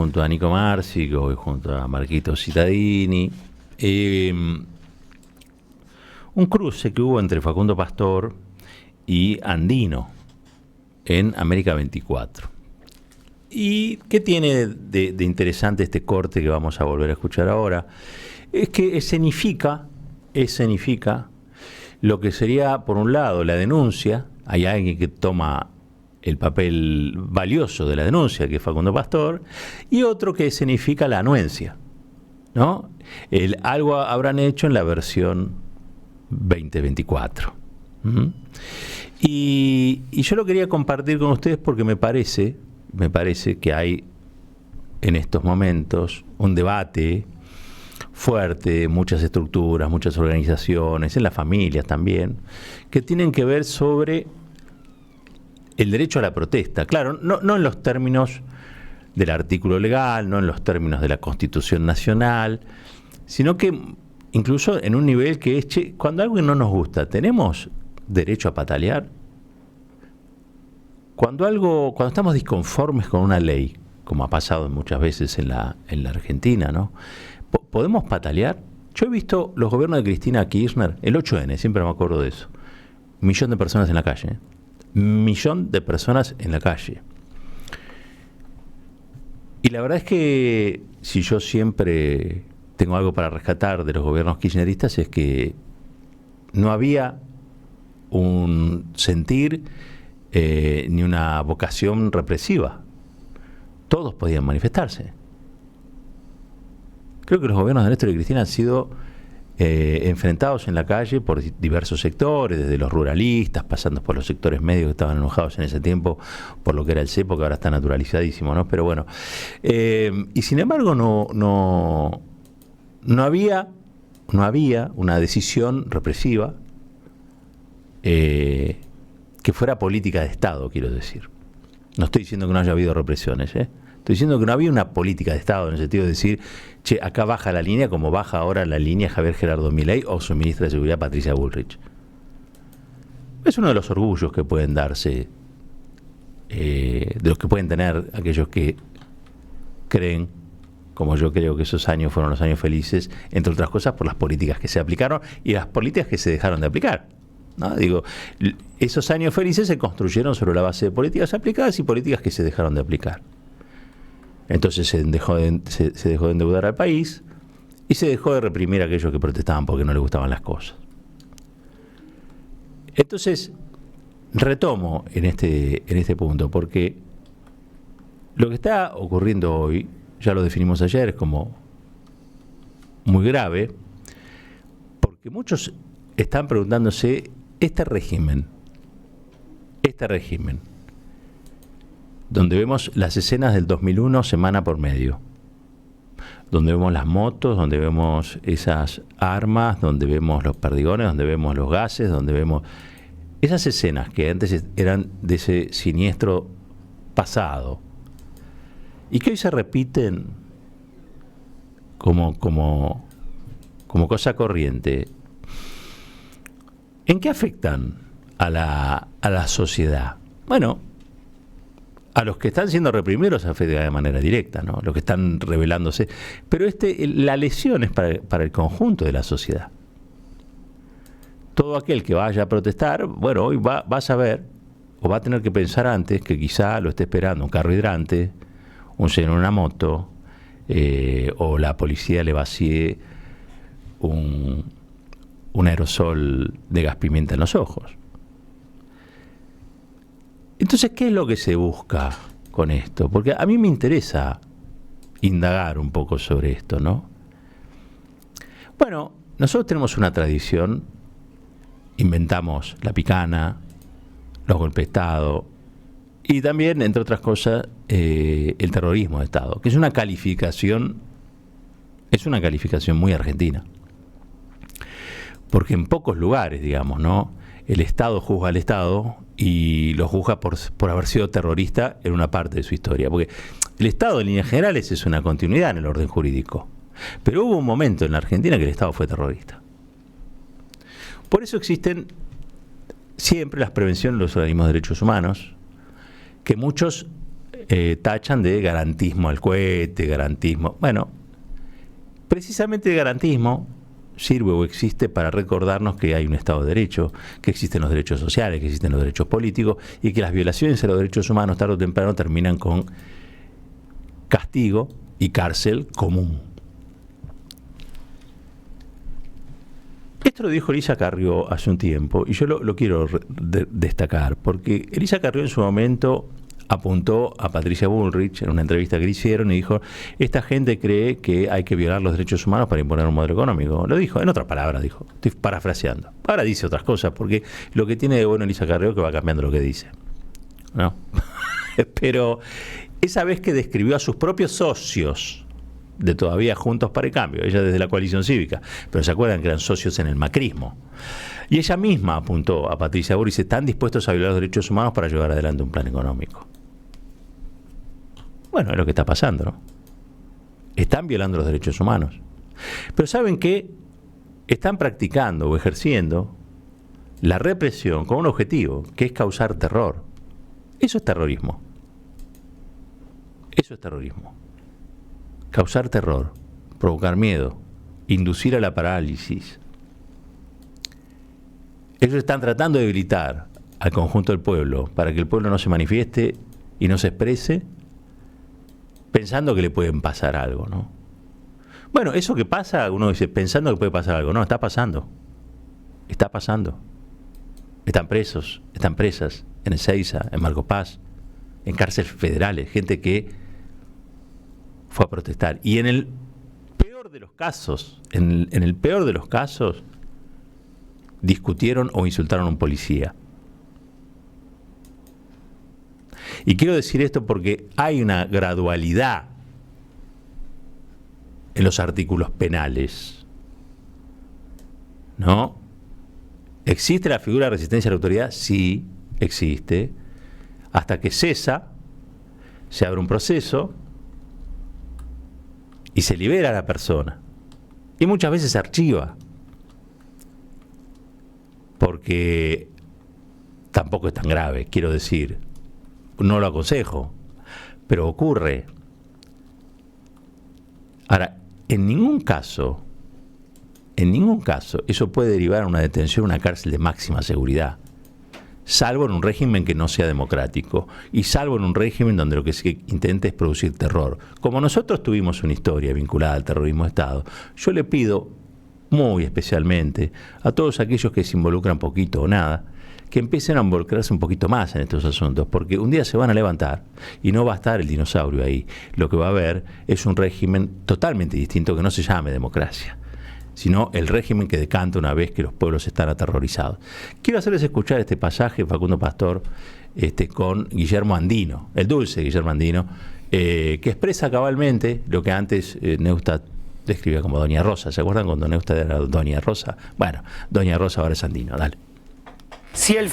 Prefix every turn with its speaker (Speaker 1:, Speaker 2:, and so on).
Speaker 1: junto a Nico Márcico y junto a Marquito Cittadini, un cruce que hubo entre Facundo Pastor y Andino en América 24. ¿Y qué tiene de interesante este corte que vamos a volver a escuchar ahora? Es que escenifica lo que sería, por un lado, la denuncia. Hay alguien que toma el papel valioso de la denuncia, que es Facundo Pastor, y otro que escenifica la anuencia, ¿no? Algo habrán hecho en la versión 2024. Y yo lo quería compartir con ustedes porque me parece que hay en estos momentos un debate fuerte, muchas estructuras, muchas organizaciones, en las familias también, que tienen que ver sobre el derecho a la protesta. Claro, no en los términos del artículo legal, no en los términos de la Constitución Nacional, sino que incluso en un nivel que es, cuando algo no nos gusta, ¿tenemos derecho a patalear? Cuando estamos disconformes con una ley, como ha pasado muchas veces en la Argentina, ¿no? ¿Podemos patalear? Yo he visto los gobiernos de Cristina Kirchner, el 8N, siempre me acuerdo de eso. 1 millón de personas en la calle. 1 millón de personas en la calle. Y la verdad es que si yo siempre tengo algo para rescatar de los gobiernos kirchneristas es que no había un sentir ni una vocación represiva. Todos podían manifestarse. Creo que los gobiernos de Néstor y Cristina han sido enfrentados en la calle por diversos sectores, desde los ruralistas, pasando por los sectores medios que estaban enojados en ese tiempo por lo que era el cepo, que ahora está naturalizadísimo, ¿no? Pero bueno, y sin embargo no había una decisión represiva que fuera política de Estado, quiero decir. No estoy diciendo que no haya habido represiones, Estoy diciendo que no había una política de Estado en el sentido de decir, acá baja la línea como baja ahora la línea Javier Gerardo Milei o su ministra de Seguridad Patricia Bullrich. Es uno de los orgullos que pueden darse, de los que pueden tener aquellos que creen, como yo creo que esos años fueron los años felices, entre otras cosas por las políticas que se aplicaron y las políticas que se dejaron de aplicar, ¿no? Digo, esos años felices se construyeron sobre la base de políticas aplicadas y políticas que se dejaron de aplicar. Entonces se dejó de endeudar al país y se dejó de reprimir a aquellos que protestaban porque no les gustaban las cosas. Entonces, retomo en este punto, porque lo que está ocurriendo hoy, ya lo definimos ayer, es como muy grave, porque muchos están preguntándose, este régimen, donde vemos las escenas del 2001 semana por medio, donde vemos las motos, donde vemos esas armas, donde vemos los perdigones, donde vemos los gases, donde vemos esas escenas que antes eran de ese siniestro pasado y que hoy se repiten como cosa corriente. ¿En qué afectan a la sociedad? Bueno, a los que están siendo reprimidos afecta de manera directa, ¿no? Los que están rebelándose. Pero la lesión es para el conjunto de la sociedad. Todo aquel que vaya a protestar, bueno, hoy va a saber, o va a tener que pensar antes, que quizá lo esté esperando un carro hidrante, un señor en una moto, o la policía le vacíe un aerosol de gas pimienta en los ojos. Entonces, ¿qué es lo que se busca con esto? Porque a mí me interesa indagar un poco sobre esto, ¿no? Bueno, nosotros tenemos una tradición, inventamos la picana, los golpes de Estado y también, entre otras cosas, el terrorismo de Estado, que es una calificación muy argentina. Porque en pocos lugares, digamos, ¿no? El Estado juzga al Estado y lo juzga por haber sido terrorista en una parte de su historia. Porque el Estado, en líneas generales, es una continuidad en el orden jurídico. Pero hubo un momento en la Argentina que el Estado fue terrorista. Por eso existen siempre las prevenciones de los organismos de derechos humanos, que muchos tachan de garantismo al cohete, garantismo. Bueno, precisamente el garantismo sirve o existe para recordarnos que hay un Estado de Derecho, que existen los derechos sociales, que existen los derechos políticos y que las violaciones a los derechos humanos tarde o temprano terminan con castigo y cárcel común. Esto lo dijo Elisa Carrió hace un tiempo y yo lo quiero destacar porque Elisa Carrió en su momento apuntó a Patricia Bullrich en una entrevista que le hicieron y dijo: esta gente cree que hay que violar los derechos humanos para imponer un modelo económico. Lo dijo, en otras palabras dijo, estoy parafraseando. Ahora dice otras cosas, porque lo que tiene de bueno Elisa Carrió es que va cambiando lo que dice, ¿no? Pero esa vez que describió a sus propios socios de todavía Juntos para el Cambio, ella desde la coalición cívica, pero se acuerdan que eran socios en el macrismo, y ella misma apuntó a Patricia Bullrich: están dispuestos a violar los derechos humanos para llevar adelante un plan económico. Bueno, es lo que está pasando, ¿no? Están violando los derechos humanos. Pero ¿saben qué? Están practicando o ejerciendo la represión con un objetivo, que es causar terror. Eso es terrorismo. Eso es terrorismo. Causar terror, provocar miedo, inducir a la parálisis. Ellos están tratando de debilitar al conjunto del pueblo para que el pueblo no se manifieste y no se exprese, pensando que le pueden pasar algo, ¿no? Bueno, eso que pasa, uno dice, pensando que puede pasar algo. No, está pasando. Está pasando. Están presos, están presas en Ezeiza, en Marcos Paz, en cárceles federales, gente que fue a protestar. Y en el peor de los casos, en el peor de los casos, discutieron o insultaron a un policía. Y quiero decir esto porque hay una gradualidad en los artículos penales, ¿no? ¿Existe la figura de resistencia a la autoridad? Sí, existe. Hasta que cesa, se abre un proceso y se libera a la persona. Y muchas veces se archiva, porque tampoco es tan grave, quiero decir. No lo aconsejo, pero ocurre. Ahora, en ningún caso, eso puede derivar en una detención, una cárcel de máxima seguridad, salvo en un régimen que no sea democrático y salvo en un régimen donde lo que se intenta es producir terror. Como nosotros tuvimos una historia vinculada al terrorismo de Estado, yo le pido muy especialmente a todos aquellos que se involucran poquito o nada, que empiecen a involucrarse un poquito más en estos asuntos, porque un día se van a levantar y no va a estar el dinosaurio ahí. Lo que va a haber es un régimen totalmente distinto, que no se llame democracia, sino el régimen que decanta una vez que los pueblos están aterrorizados. Quiero hacerles escuchar este pasaje, Facundo Pastor, con Guillermo Andino, el dulce Guillermo Andino, que expresa cabalmente lo que antes Neustadt describía como Doña Rosa. ¿Se acuerdan cuando Neustadt era Doña Rosa? Bueno, Doña Rosa ahora es Andino. Dale.
Speaker 2: Si el